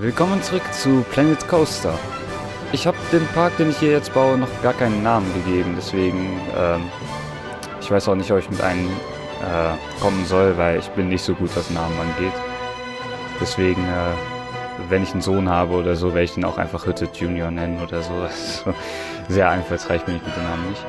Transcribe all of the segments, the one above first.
Willkommen zurück zu Planet Coaster. Ich habe dem Park, den ich hier jetzt baue, noch gar keinen Namen gegeben, deswegen, ich weiß auch nicht, ob ich mit einem kommen soll, weil ich bin nicht so gut, was Namen angeht. Deswegen, wenn ich einen Sohn habe oder so, werde ich den auch einfach Hütte Junior nennen oder so. Also, sehr einfallsreich bin ich mit dem Namen nicht.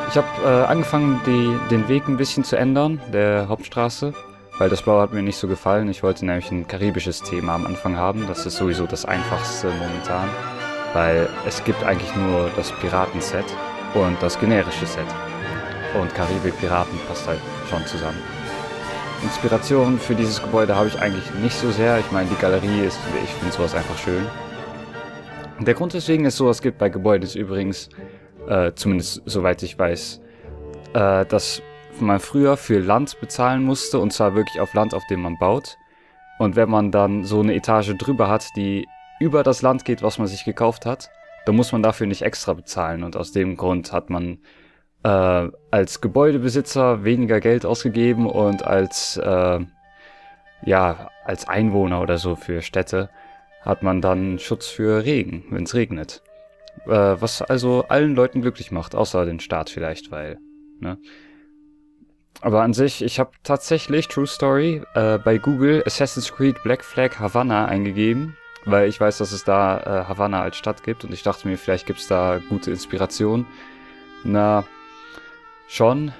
Ich habe angefangen, den Weg ein bisschen zu ändern, der Hauptstraße. Weil das Blaue hat mir nicht so gefallen. Ich wollte nämlich ein karibisches Thema am Anfang haben. Das ist sowieso das einfachste momentan. Weil es gibt eigentlich nur das Piraten-Set und das generische Set. Und Karibik-Piraten passt halt schon zusammen. Inspiration für dieses Gebäude habe ich eigentlich nicht so sehr. Ich meine, die Galerie ist, ich finde sowas einfach schön. Der Grund deswegen ist sowas gibt bei Gebäuden ist übrigens, zumindest soweit ich weiß, dass man früher für Land bezahlen musste, und zwar wirklich auf Land, auf dem man baut. Und wenn man dann so eine Etage drüber hat, die über das Land geht, was man sich gekauft hat, dann muss man dafür nicht extra bezahlen. Und aus dem Grund hat man als Gebäudebesitzer weniger Geld ausgegeben und als Einwohner oder so für Städte hat man dann Schutz für Regen, wenn es regnet. Was also allen Leuten glücklich macht, außer den Staat vielleicht, weil, ne? Aber an sich, ich habe tatsächlich, True Story, bei Google Assassin's Creed Black Flag Havanna eingegeben, weil ich weiß, dass es da Havanna als Stadt gibt und ich dachte mir, vielleicht gibt es da gute Inspiration. Na, schon,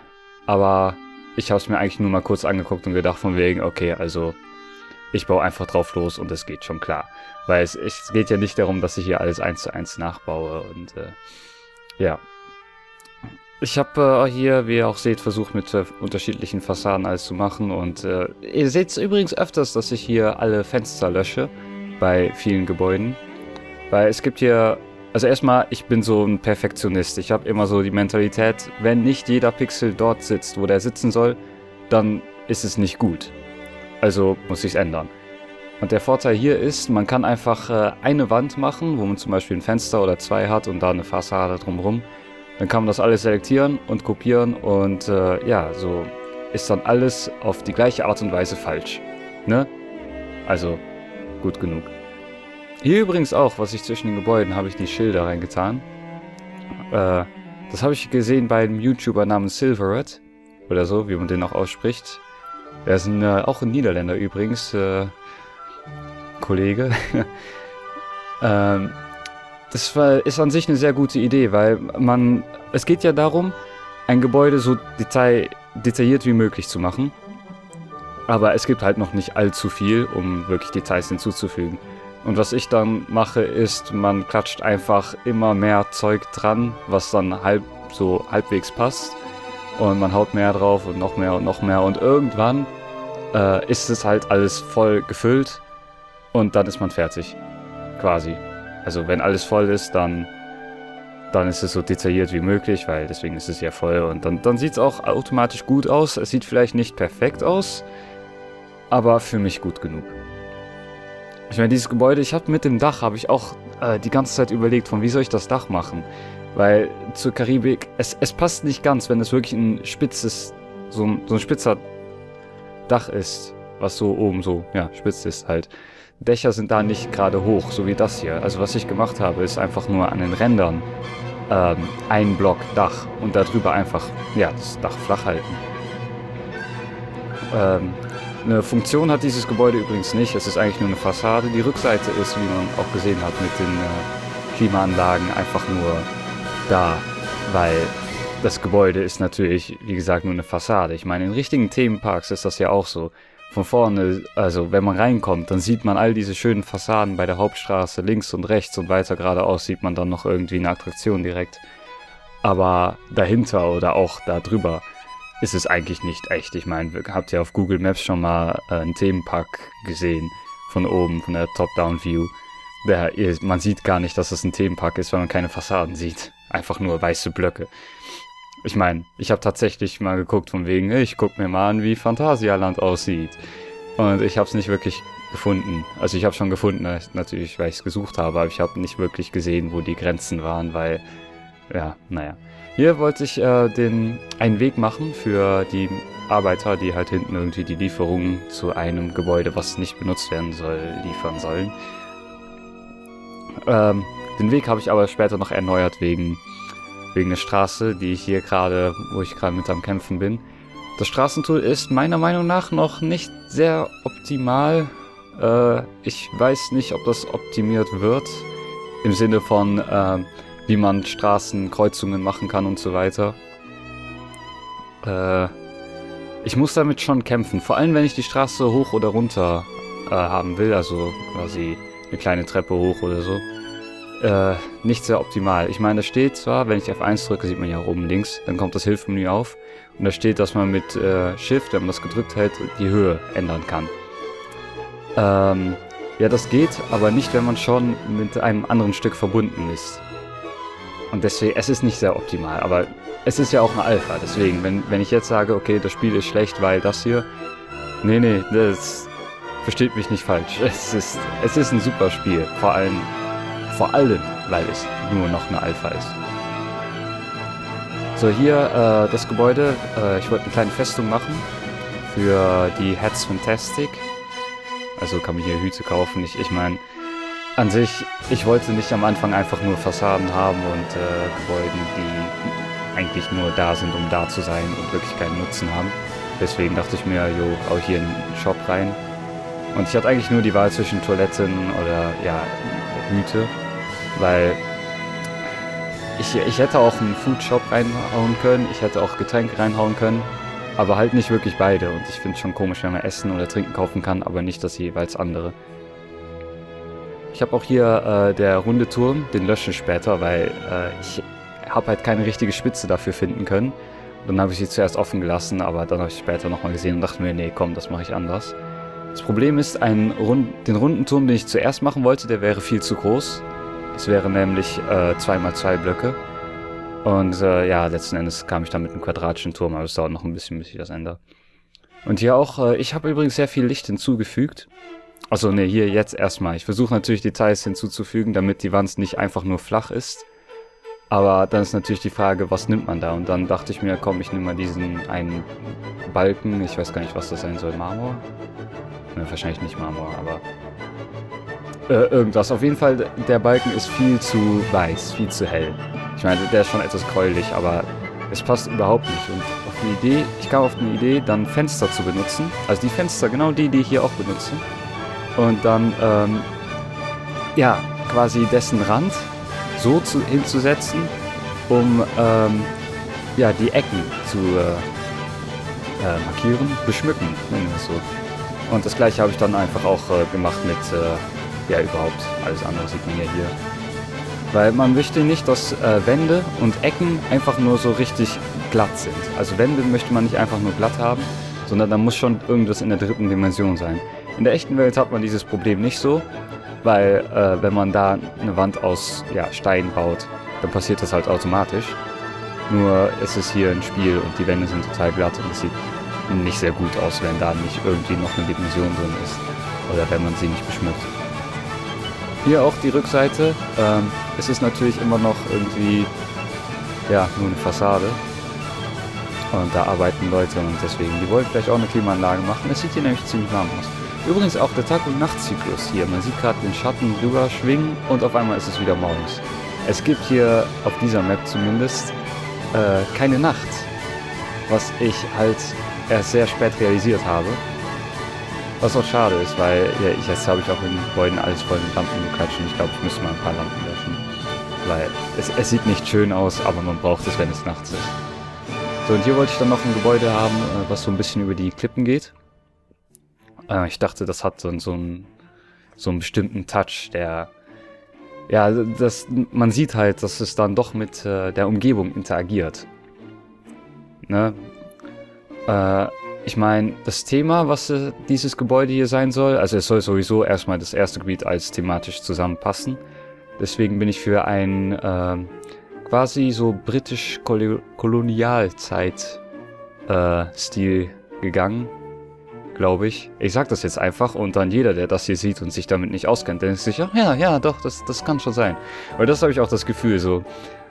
aber ich habe es mir eigentlich nur mal kurz angeguckt und gedacht von wegen, okay, also ich baue einfach drauf los und es geht schon klar. Weil es geht ja nicht darum, dass ich hier alles 1:1 nachbaue und ja. Ich habe hier, wie ihr auch seht, versucht mit unterschiedlichen Fassaden alles zu machen und ihr seht es übrigens öfters, dass ich hier alle Fenster lösche bei vielen Gebäuden, weil es gibt hier, also erstmal, ich bin so ein Perfektionist, ich habe immer so die Mentalität, wenn nicht jeder Pixel dort sitzt, wo der sitzen soll, dann ist es nicht gut, also muss ich es ändern. Und der Vorteil hier ist, man kann einfach eine Wand machen, wo man zum Beispiel ein Fenster oder zwei hat und da eine Fassade drumherum. Dann kann man das alles selektieren und kopieren und ja, so ist dann alles auf die gleiche Art und Weise falsch. Ne? Also, gut genug. Hier übrigens auch, was ich zwischen den Gebäuden, habe ich die Schilder reingetan. Das habe ich gesehen bei einem YouTuber namens Silverred. Oder so, wie man den auch ausspricht. Er ist auch ein Niederländer übrigens. Kollege. Das ist an sich eine sehr gute Idee, weil es geht ja darum, ein Gebäude so detailliert wie möglich zu machen. Aber es gibt halt noch nicht allzu viel, um wirklich Details hinzuzufügen. Und was ich dann mache, ist, man klatscht einfach immer mehr Zeug dran, was dann halbwegs passt. Und man haut mehr drauf und noch mehr und noch mehr. Und irgendwann ist es halt alles voll gefüllt und dann ist man fertig. Quasi. Also wenn alles voll ist, dann ist es so detailliert wie möglich, weil deswegen ist es ja voll und dann sieht es auch automatisch gut aus. Es sieht vielleicht nicht perfekt aus, aber für mich gut genug. Ich meine, dieses Gebäude, mit dem Dach habe ich auch die ganze Zeit überlegt, wie soll ich das Dach machen? Weil zur Karibik, es passt nicht ganz, wenn es wirklich ein spitzes, so ein spitzer Dach ist, was so oben so, ja, spitz ist halt. Dächer sind da nicht gerade hoch, so wie das hier. Also was ich gemacht habe, ist einfach nur an den Rändern ein Block Dach und darüber einfach, ja, das Dach flach halten. Eine Funktion hat dieses Gebäude übrigens nicht, es ist eigentlich nur eine Fassade. Die Rückseite ist, wie man auch gesehen hat, mit den Klimaanlagen einfach nur da, weil das Gebäude ist natürlich, wie gesagt, nur eine Fassade. Ich meine, in richtigen Themenparks ist das ja auch so. Von vorne, also wenn man reinkommt, dann sieht man all diese schönen Fassaden bei der Hauptstraße, links und rechts und weiter geradeaus sieht man dann noch irgendwie eine Attraktion direkt. Aber dahinter oder auch da drüber ist es eigentlich nicht echt. Ich meine, habt ihr auf Google Maps schon mal einen Themenpark gesehen, von oben, von der Top-Down-View. Man sieht gar nicht, dass es ein Themenpark ist, weil man keine Fassaden sieht. Einfach nur weiße Blöcke. Ich meine, ich habe tatsächlich mal geguckt von wegen, ich guck mir mal an, wie Phantasialand aussieht. Und ich habe es nicht wirklich gefunden. Also ich habe schon gefunden, natürlich, weil ich es gesucht habe, aber ich habe nicht wirklich gesehen, wo die Grenzen waren, weil, ja, naja. Hier wollte ich einen Weg machen für die Arbeiter, die halt hinten irgendwie die Lieferungen zu einem Gebäude, was nicht benutzt werden soll, liefern sollen. Den Weg habe ich aber später noch erneuert wegen der Straße, wo ich gerade mit am Kämpfen bin. Das Straßentool ist meiner Meinung nach noch nicht sehr optimal. Ich weiß nicht, ob das optimiert wird. Im Sinne von, wie man Straßenkreuzungen machen kann und so weiter. Ich muss damit schon kämpfen. Vor allem, wenn ich die Straße hoch oder runter haben will. Also quasi eine kleine Treppe hoch oder so. Nicht sehr optimal. Ich meine, da steht zwar, wenn ich F1 drücke, sieht man ja oben links, dann kommt das Hilfsmenü auf. Und da steht, dass man mit Shift, wenn man das gedrückt hält, die Höhe ändern kann. Ja, das geht, aber nicht, wenn man schon mit einem anderen Stück verbunden ist. Und deswegen, es ist nicht sehr optimal, aber es ist ja auch eine Alpha. Deswegen, wenn ich jetzt sage, okay, das Spiel ist schlecht, weil das hier... Nee, das versteht mich nicht falsch. Es ist ein super Spiel, vor allem, weil es nur noch eine Alpha ist. So, hier das Gebäude. Ich wollte eine kleine Festung machen für die Hats Fantastic. Also kann man hier Hüte kaufen. Ich meine, an sich, ich wollte nicht am Anfang einfach nur Fassaden haben und Gebäuden, die eigentlich nur da sind, um da zu sein und wirklich keinen Nutzen haben. Deswegen dachte ich mir, hau hier einen Shop rein. Und ich hatte eigentlich nur die Wahl zwischen Toiletten oder, ja, Hüte. Weil ich hätte auch einen Food Shop reinhauen können, ich hätte auch Getränke reinhauen können, aber halt nicht wirklich beide. Und ich finde es schon komisch, wenn man Essen oder Trinken kaufen kann, aber nicht das jeweils andere. Ich habe auch hier der runde Turm, den lösche ich später, weil ich habe halt keine richtige Spitze dafür finden können. Dann habe ich sie zuerst offen gelassen, aber dann habe ich später nochmal gesehen und dachte mir, nee, komm, das mache ich anders. Das Problem ist, den runden Turm, den ich zuerst machen wollte, der wäre viel zu groß. Es wäre nämlich 2x2 Blöcke. Und ja, letzten Endes kam ich dann mit einem quadratischen Turm, aber es dauert noch ein bisschen, bis ich das ändere. Und hier auch, ich habe übrigens sehr viel Licht hinzugefügt. Also ne, hier jetzt erstmal. Ich versuche natürlich Details hinzuzufügen, damit die Wand nicht einfach nur flach ist. Aber dann ist natürlich die Frage, was nimmt man da? Und dann dachte ich mir, komm, ich nehme mal diesen einen Balken. Ich weiß gar nicht, was das sein soll. Marmor? Ne, wahrscheinlich nicht Marmor, aber... irgendwas. Auf jeden Fall, der Balken ist viel zu weiß, viel zu hell. Ich meine, der ist schon etwas gräulich, aber es passt überhaupt nicht. Und ich kam auf eine Idee, dann Fenster zu benutzen. Also die Fenster, genau die ich hier auch benutze. Und dann, ja, quasi dessen Rand so hinzusetzen, um, ja, die Ecken zu markieren, beschmücken, nennen wir es so. Und das gleiche habe ich dann einfach auch gemacht mit, ja, überhaupt alles andere sieht man ja hier. Weil man möchte nicht, dass Wände und Ecken einfach nur so richtig glatt sind. Also Wände möchte man nicht einfach nur glatt haben, sondern da muss schon irgendwas in der dritten Dimension sein. In der echten Welt hat man dieses Problem nicht so, weil wenn man da eine Wand aus Stein baut, dann passiert das halt automatisch. Nur ist es hier ein Spiel und die Wände sind total glatt und es sieht nicht sehr gut aus, wenn da nicht irgendwie noch eine Dimension drin ist. Oder wenn man sie nicht beschmückt. Hier auch die Rückseite. Es ist natürlich immer noch irgendwie nur eine Fassade. Und da arbeiten Leute und deswegen, die wollen vielleicht auch eine Klimaanlage machen. Es sieht hier nämlich ziemlich warm aus. Übrigens auch der Tag- und Nachtzyklus hier. Man sieht gerade den Schatten drüber schwingen und auf einmal ist es wieder morgens. Es gibt hier, auf dieser Map zumindest, keine Nacht. Was ich halt erst sehr spät realisiert habe. Was auch schade ist, weil jetzt habe ich auch in den Gebäuden alles voll mit Lampen geklatscht und ich glaube, ich müsste mal ein paar Lampen löschen. Weil es sieht nicht schön aus, aber man braucht es, wenn es nachts ist. So, und hier wollte ich dann noch ein Gebäude haben, was so ein bisschen über die Klippen geht. Ich dachte, das hat so einen bestimmten Touch, der... Ja, man sieht halt, dass es dann doch mit der Umgebung interagiert. Ne? Ich meine, das Thema, was dieses Gebäude hier sein soll, also es soll sowieso erstmal das erste Gebiet als thematisch zusammenpassen. Deswegen bin ich für ein quasi so britisch-Kolonialzeit-Stil gegangen, glaube ich. Ich sag das jetzt einfach und dann jeder, der das hier sieht und sich damit nicht auskennt, denkt sich, ja, doch, das kann schon sein. Aber das habe ich auch das Gefühl, so,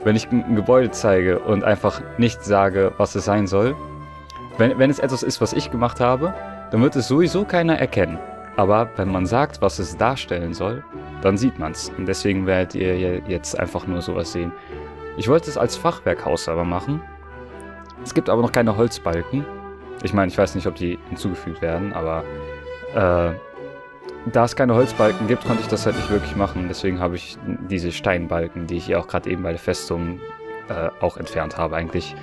wenn ich ein Gebäude zeige und einfach nicht sage, was es sein soll, wenn es etwas ist, was ich gemacht habe, dann wird es sowieso keiner erkennen. Aber wenn man sagt, was es darstellen soll, dann sieht man es. Und deswegen werdet ihr jetzt einfach nur sowas sehen. Ich wollte es als Fachwerkhaus aber machen. Es gibt aber noch keine Holzbalken. Ich meine, ich weiß nicht, ob die hinzugefügt werden, aber da es keine Holzbalken gibt, konnte ich das halt nicht wirklich machen. Deswegen habe ich diese Steinbalken, die ich hier auch gerade eben bei der Festung auch entfernt habe eigentlich.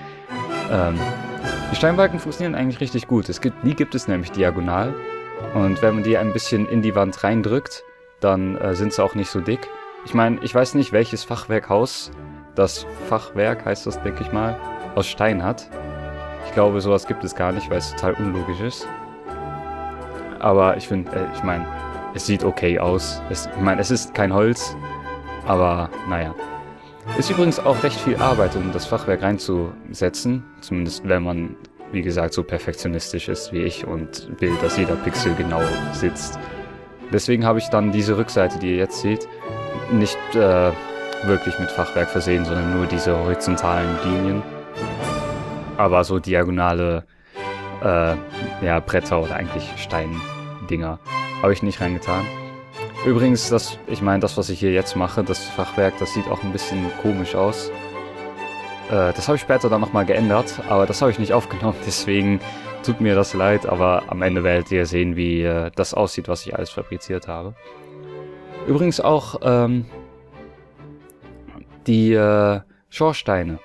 Die Steinbalken funktionieren eigentlich richtig gut. Die gibt es nämlich diagonal. Und wenn man die ein bisschen in die Wand reindrückt, dann sind sie auch nicht so dick. Ich meine, ich weiß nicht, welches Fachwerkhaus das Fachwerk, heißt das, denke ich mal, aus Stein hat. Ich glaube, sowas gibt es gar nicht, weil es total unlogisch ist. Aber ich meine, es sieht okay aus. Ich meine, es ist kein Holz, aber naja. Ist übrigens auch recht viel Arbeit, um das Fachwerk reinzusetzen. Zumindest wenn man, wie gesagt, so perfektionistisch ist wie ich und will, dass jeder Pixel genau sitzt. Deswegen habe ich dann diese Rückseite, die ihr jetzt seht, nicht wirklich mit Fachwerk versehen, sondern nur diese horizontalen Linien. Aber so diagonale Bretter oder eigentlich Steindinger habe ich nicht reingetan. Übrigens, das, was ich hier jetzt mache, das Fachwerk, das sieht auch ein bisschen komisch aus. Das habe ich später dann nochmal geändert, aber das habe ich nicht aufgenommen, deswegen tut mir das leid, aber am Ende werdet ihr sehen, wie das aussieht, was ich alles fabriziert habe. Übrigens auch die Schornsteine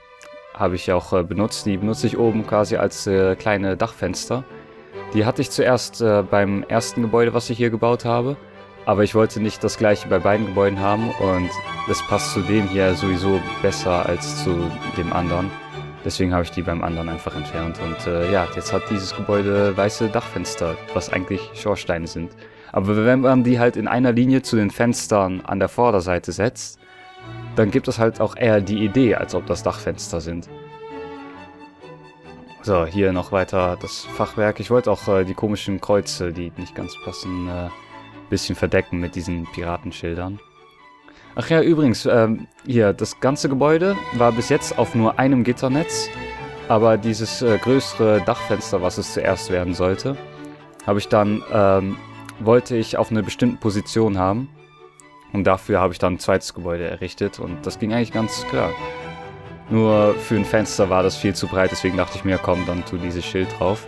habe ich auch benutzt. Die benutze ich oben quasi als kleine Dachfenster. Die hatte ich zuerst beim ersten Gebäude, was ich hier gebaut habe. Aber ich wollte nicht das gleiche bei beiden Gebäuden haben und das passt zu dem hier sowieso besser als zu dem anderen. Deswegen habe ich die beim anderen einfach entfernt. Und jetzt hat dieses Gebäude weiße Dachfenster, was eigentlich Schornsteine sind. Aber wenn man die halt in einer Linie zu den Fenstern an der Vorderseite setzt, dann gibt es halt auch eher die Idee, als ob das Dachfenster sind. So, hier noch weiter das Fachwerk. Ich wollte auch die komischen Kreuze, die nicht ganz passen, bisschen verdecken mit diesen Piratenschildern. Ach ja, übrigens, hier, das ganze Gebäude war bis jetzt auf nur einem Gitternetz, aber dieses größere Dachfenster, was es zuerst werden sollte, habe ich dann, wollte ich auf einer bestimmten Position haben und dafür habe ich dann ein zweites Gebäude errichtet und das ging eigentlich ganz klar. Nur für ein Fenster war das viel zu breit, deswegen dachte ich mir, komm, dann tu dieses Schild drauf.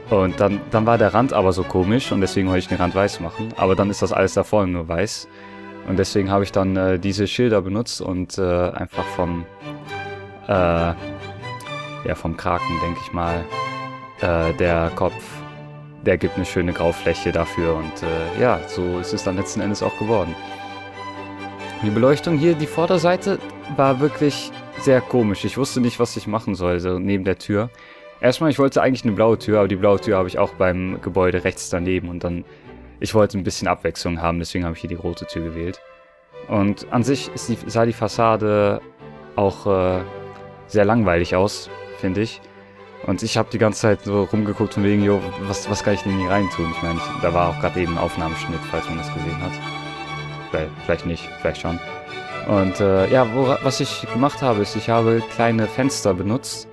Und dann war der Rand aber so komisch und deswegen wollte ich den Rand weiß machen. Aber dann ist das alles da vorne nur weiß. Und deswegen habe ich dann diese Schilder benutzt und einfach vom Kraken, denke ich mal, der Kopf, der gibt eine schöne Graufläche dafür. Und so ist es dann letzten Endes auch geworden. Die Beleuchtung hier, die Vorderseite, war wirklich sehr komisch. Ich wusste nicht, was ich machen soll, so neben der Tür. Erstmal, ich wollte eigentlich eine blaue Tür, aber die blaue Tür habe ich auch beim Gebäude rechts daneben und dann, ich wollte ein bisschen Abwechslung haben, deswegen habe ich hier die rote Tür gewählt. Und an sich sah die Fassade auch sehr langweilig aus, finde ich. Und ich habe die ganze Zeit so rumgeguckt von wegen, jo, was kann ich denn hier reintun? Ich meine, da war auch gerade eben ein Aufnahmeschnitt, falls man das gesehen hat. Vielleicht nicht, vielleicht schon. Und was ich gemacht habe, ist, ich habe kleine Fenster benutzt.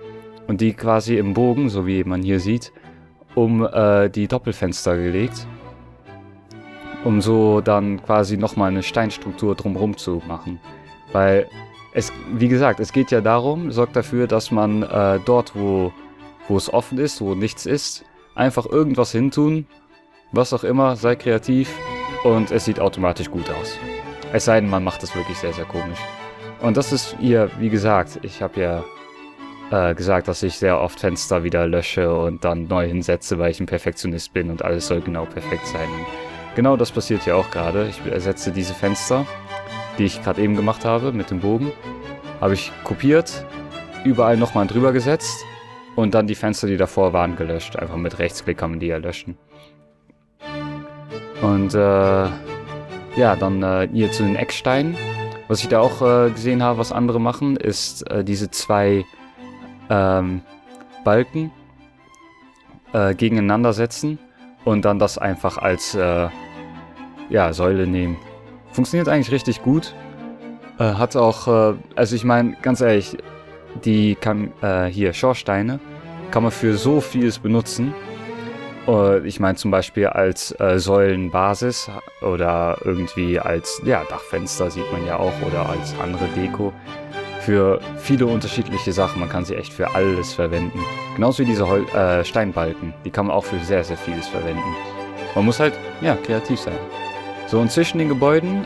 Und die quasi im Bogen, so wie man hier sieht, um die Doppelfenster gelegt. Um so dann quasi nochmal eine Steinstruktur drumherum zu machen. Weil, wie gesagt, es geht ja darum, sorgt dafür, dass man dort, wo es offen ist, wo nichts ist, einfach irgendwas hintun, was auch immer, sei kreativ und es sieht automatisch gut aus. Es sei denn, man macht das wirklich sehr, sehr komisch. Und das ist hier, wie gesagt, ich habe ja gesagt, dass ich sehr oft Fenster wieder lösche und dann neu hinsetze, weil ich ein Perfektionist bin und alles soll genau perfekt sein. Und genau das passiert hier auch gerade. Ich ersetze diese Fenster, die ich gerade eben gemacht habe mit dem Bogen, habe ich kopiert, überall nochmal drüber gesetzt und dann die Fenster, die davor waren, gelöscht. Einfach mit Rechtsklick kann man die ja löschen. Und dann hier zu den Ecksteinen. Was ich da auch gesehen habe, was andere machen, ist diese zwei Balken gegeneinander setzen und dann das einfach als Säule nehmen. Funktioniert eigentlich richtig gut. Hat auch, also ich meine, ganz ehrlich, die Schornsteine kann man für so vieles benutzen. Ich meine zum Beispiel als Säulenbasis oder irgendwie als Dachfenster sieht man ja auch oder als andere Deko. Für viele unterschiedliche Sachen, man kann sie echt für alles verwenden. Genauso wie diese Steinbalken, die kann man auch für sehr, sehr vieles verwenden. Man muss halt, kreativ sein. So, und zwischen den Gebäuden,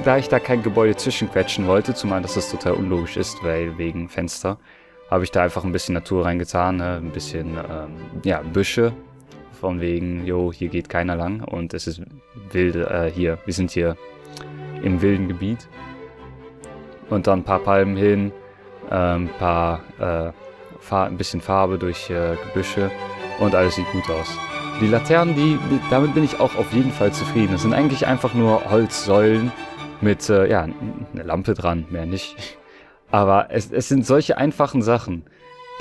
da ich da kein Gebäude zwischenquetschen wollte, zumal das total unlogisch ist, weil wegen Fenster, habe ich da einfach ein bisschen Natur reingetan, ne? Ein bisschen, Büsche, von wegen, hier geht keiner lang und es ist wild, wir sind hier im wilden Gebiet. Und dann ein paar Palmen hin, ein bisschen Farbe durch Gebüsche und alles sieht gut aus. Die Laternen, damit bin ich auch auf jeden Fall zufrieden. Das sind eigentlich einfach nur Holzsäulen mit, eine Lampe dran, mehr nicht. Aber es sind solche einfachen Sachen,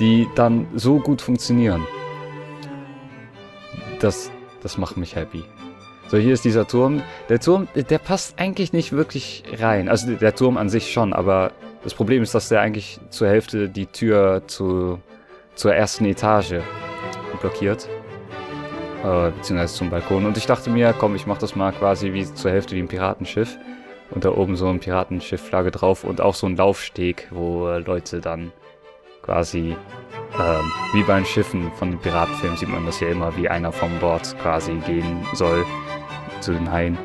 die dann so gut funktionieren. Das macht mich happy. So, hier ist dieser Turm. Der Turm, der passt eigentlich nicht wirklich rein. Also der Turm an sich schon, aber das Problem ist, dass der eigentlich zur Hälfte die Tür zur ersten Etage blockiert. Beziehungsweise zum Balkon. Und ich dachte mir, komm, ich mach das mal quasi zur Hälfte wie ein Piratenschiff. Und da oben so ein Piratenschiff-Flagge drauf und auch so ein Laufsteg, wo Leute dann quasi, wie bei den Schiffen von den Piratenfilmen sieht man das ja immer, wie einer vom Bord quasi gehen soll zu den Haien.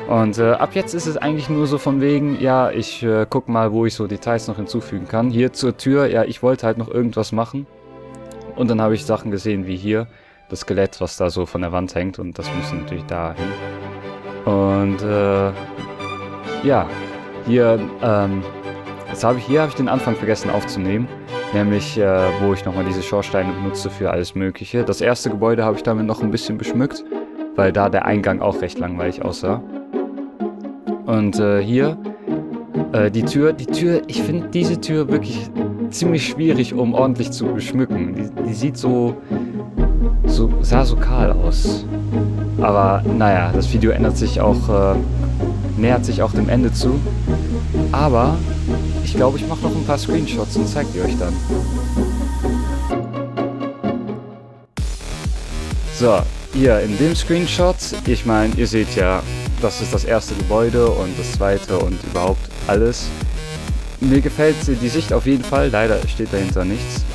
Und ab jetzt ist es eigentlich nur so von wegen, ich guck mal, wo ich so Details noch hinzufügen kann. Hier zur Tür, ich wollte halt noch irgendwas machen. Und dann habe ich Sachen gesehen wie hier, das Skelett, was da so von der Wand hängt und das muss natürlich da hin. Und hier habe ich den Anfang vergessen aufzunehmen, nämlich wo ich nochmal diese Schornsteine benutze für alles Mögliche. Das erste Gebäude habe ich damit noch ein bisschen beschmückt, weil da der Eingang auch recht langweilig aussah. Und hier die Tür, ich finde diese Tür wirklich ziemlich schwierig, um ordentlich zu beschmücken. Die sieht sah so kahl aus. Aber naja, das Video nähert sich auch dem Ende zu. Aber ich glaube, ich mache noch ein paar Screenshots und zeige die euch dann. So, hier in dem Screenshot, ich meine, ihr seht ja, das ist das erste Gebäude und das zweite und überhaupt alles. Mir gefällt die Sicht auf jeden Fall, leider steht dahinter nichts.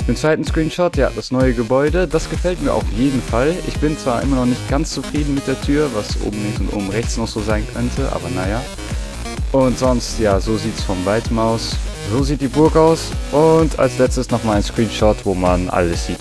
Im zweiten Screenshot, das neue Gebäude, das gefällt mir auf jeden Fall. Ich bin zwar immer noch nicht ganz zufrieden mit der Tür, was oben links und oben rechts noch so sein könnte, aber naja. Und sonst, so sieht es von weitem aus. So sieht die Burg aus. Und als letztes nochmal ein Screenshot, wo man alles sieht,